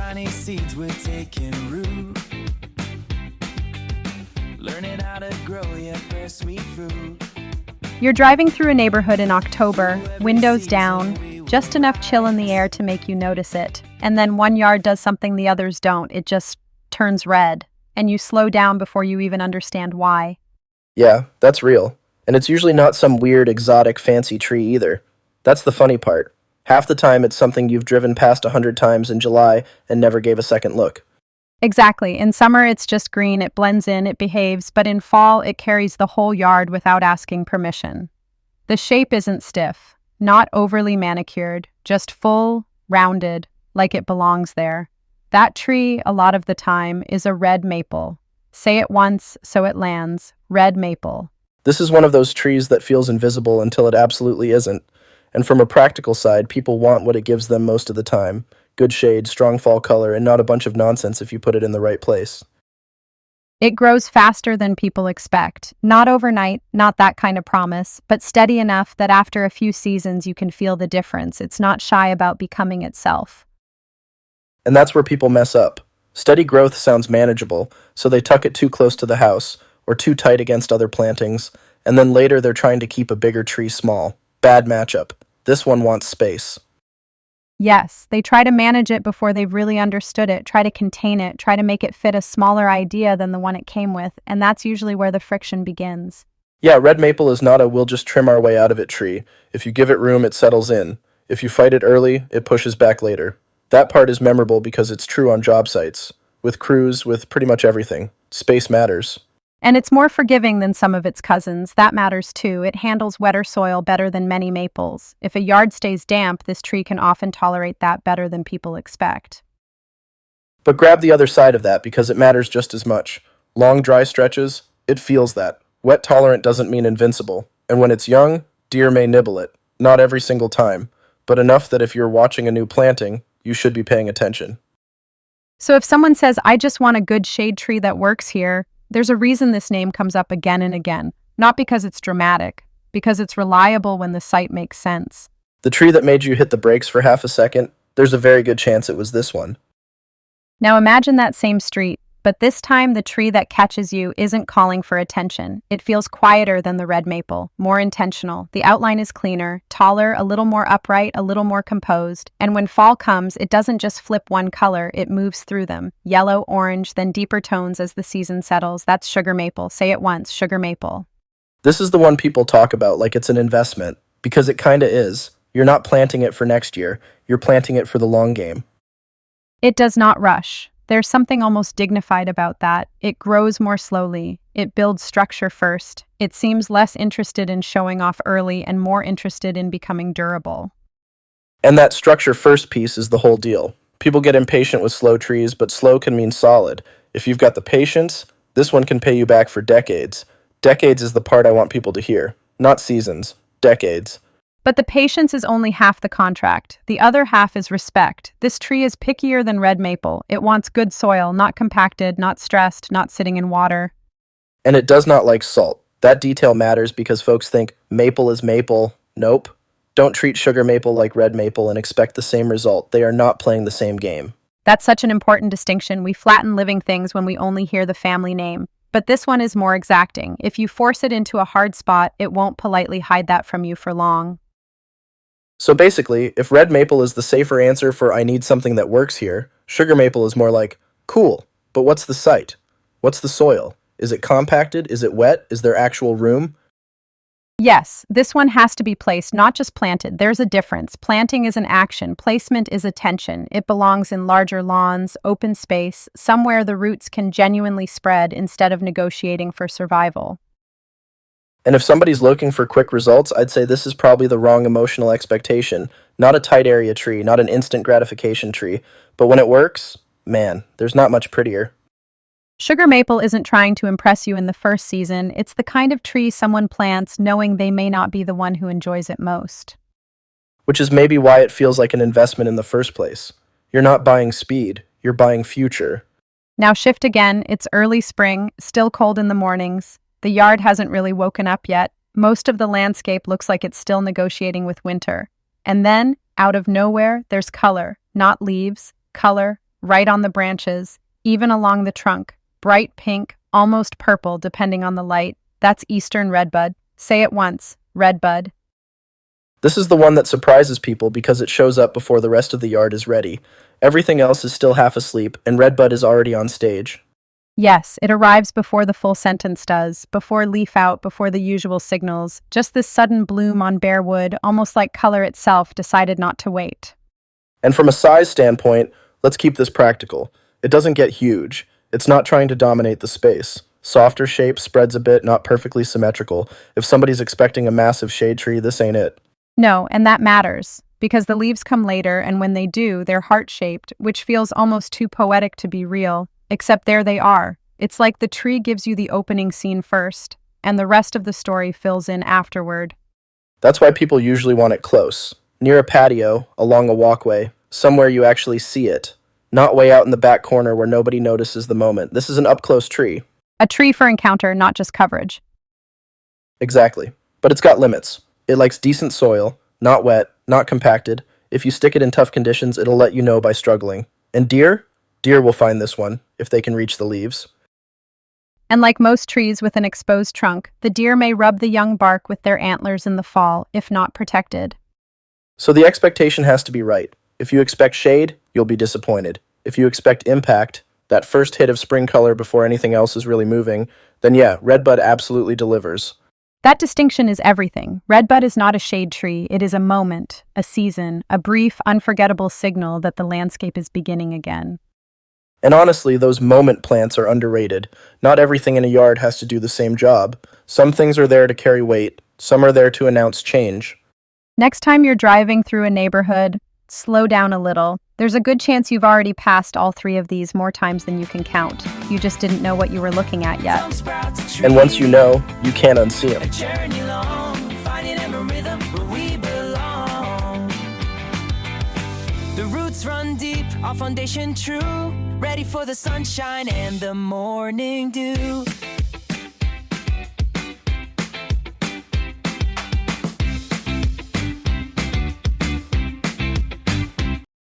tiny seeds were taking root, learning how to grow your first sweet fruit. You're driving through a neighborhood in October, windows down, just enough chill in the air to make you notice it. And then one yard does something the others don't. It just turns red, and you slow down before you even understand why. Yeah, that's real. And it's usually not some weird, exotic, fancy tree either. That's the funny part. Half the time it's something you've driven past 100 times in July and never gave a second look. Exactly. In summer, it's just green, it blends in, it behaves, but in fall, it carries the whole yard without asking permission. The shape isn't stiff, not overly manicured, just full, rounded, like it belongs there. That tree, a lot of the time, is a red maple. Say it once, so it lands. Red maple. This is one of those trees that feels invisible until it absolutely isn't. And from a practical side, people want what it gives them most of the time. Good shade, strong fall color, and not a bunch of nonsense if you put it in the right place. It grows faster than people expect. Not overnight, not that kind of promise, but steady enough that after a few seasons you can feel the difference. It's not shy about becoming itself. And that's where people mess up. Steady growth sounds manageable, so they tuck it too close to the house, or too tight against other plantings, and then later they're trying to keep a bigger tree small. Bad matchup. This one wants space. Yes, they try to manage it before they've really understood it, try to contain it, try to make it fit a smaller idea than the one it came with, and that's usually where the friction begins. Yeah, red maple is not a we'll just trim our way out of it tree. If you give it room, it settles in. If you fight it early, it pushes back later. That part is memorable because it's true on job sites. With crews, with pretty much everything. Space matters. And it's more forgiving than some of its cousins. That matters too. It handles wetter soil better than many maples. If a yard stays damp, this tree can often tolerate that better than people expect. But grab the other side of that because it matters just as much. Long dry stretches, it feels that. Wet tolerant doesn't mean invincible. And when it's young, deer may nibble it. Not every single time, but enough that if you're watching a new planting, you should be paying attention. So if someone says, I just want a good shade tree that works here, there's a reason this name comes up again and again. Not because it's dramatic, because it's reliable when the site makes sense. The tree that made you hit the brakes for half a second, there's a very good chance it was this one. Now imagine that same street, but this time the tree that catches you isn't calling for attention. It feels quieter than the red maple, more intentional. The outline is cleaner, taller, a little more upright, a little more composed. And when fall comes, it doesn't just flip one color, it moves through them. Yellow, orange, then deeper tones as the season settles. That's sugar maple. Say it once, sugar maple. This is the one people talk about like it's an investment, because it kinda is. You're not planting it for next year, you're planting it for the long game. It does not rush. There's something almost dignified about that. It grows more slowly. It builds structure first. It seems less interested in showing off early and more interested in becoming durable. And that structure first piece is the whole deal. People get impatient with slow trees, but slow can mean solid. If you've got the patience, this one can pay you back for decades. Decades is the part I want people to hear. Not seasons. Decades. But the patience is only half the contract. The other half is respect. This tree is pickier than red maple. It wants good soil, not compacted, not stressed, not sitting in water. And it does not like salt. That detail matters because folks think maple is maple. Nope. Don't treat sugar maple like red maple and expect the same result. They are not playing the same game. That's such an important distinction. We flatten living things when we only hear the family name. But this one is more exacting. If you force it into a hard spot, it won't politely hide that from you for long. So basically, if red maple is the safer answer for I need something that works here, sugar maple is more like, cool, but what's the site? What's the soil? Is it compacted? Is it wet? Is there actual room? Yes, this one has to be placed, not just planted. There's a difference. Planting is an action. Placement is attention. It belongs in larger lawns, open space, somewhere the roots can genuinely spread instead of negotiating for survival. And if somebody's looking for quick results, I'd say this is probably the wrong emotional expectation. Not a tight area tree, not an instant gratification tree. But when it works, man, there's not much prettier. Sugar maple isn't trying to impress you in the first season. It's the kind of tree someone plants knowing they may not be the one who enjoys it most. Which is maybe why it feels like an investment in the first place. You're not buying speed, you're buying future. Now shift again. It's early spring, still cold in the mornings. The yard hasn't really woken up yet. Most of the landscape looks like it's still negotiating with winter. And then, out of nowhere, there's color. Not leaves, color, right on the branches, even along the trunk. Bright pink, almost purple depending on the light. That's Eastern redbud. Say it once, redbud. This is the one that surprises people because it shows up before the rest of the yard is ready. Everything else is still half asleep, and Redbud is already on stage. Yes, it arrives before the full sentence does, before leaf out, before the usual signals. Just this sudden bloom on bare wood, almost like color itself, decided not to wait. And from a size standpoint, let's keep this practical. It doesn't get huge. It's not trying to dominate the space. Softer shape, spreads a bit, not perfectly symmetrical. If somebody's expecting a massive shade tree, this ain't it. No, and that matters, because the leaves come later, and when they do, they're heart-shaped, which feels almost too poetic to be real. Except there they are. It's like the tree gives you the opening scene first, and the rest of the story fills in afterward. That's why people usually want it close. Near a patio, along a walkway, somewhere you actually see it. Not way out in the back corner where nobody notices the moment. This is an up-close tree. A tree for encounter, not just coverage. Exactly. But it's got limits. It likes decent soil, not wet, not compacted. If you stick it in tough conditions, it'll let you know by struggling. And deer? Deer will find this one, if they can reach the leaves. And like most trees with an exposed trunk, the deer may rub the young bark with their antlers in the fall, if not protected. So the expectation has to be right. If you expect shade, you'll be disappointed. If you expect impact, that first hit of spring color before anything else is really moving, then yeah, Redbud absolutely delivers. That distinction is everything. Redbud is not a shade tree, it is a moment, a season, a brief, unforgettable signal that the landscape is beginning again. And honestly, those moment plants are underrated. Not everything in a yard has to do the same job. Some things are there to carry weight, some are there to announce change. Next time you're driving through a neighborhood, slow down a little. There's a good chance you've already passed all three of these more times than you can count. You just didn't know what you were looking at yet. And once you know, you can't unsee them. A journey long, finding a rhythm where we belong. The roots run deep, our foundation true, ready for the sunshine and the morning dew.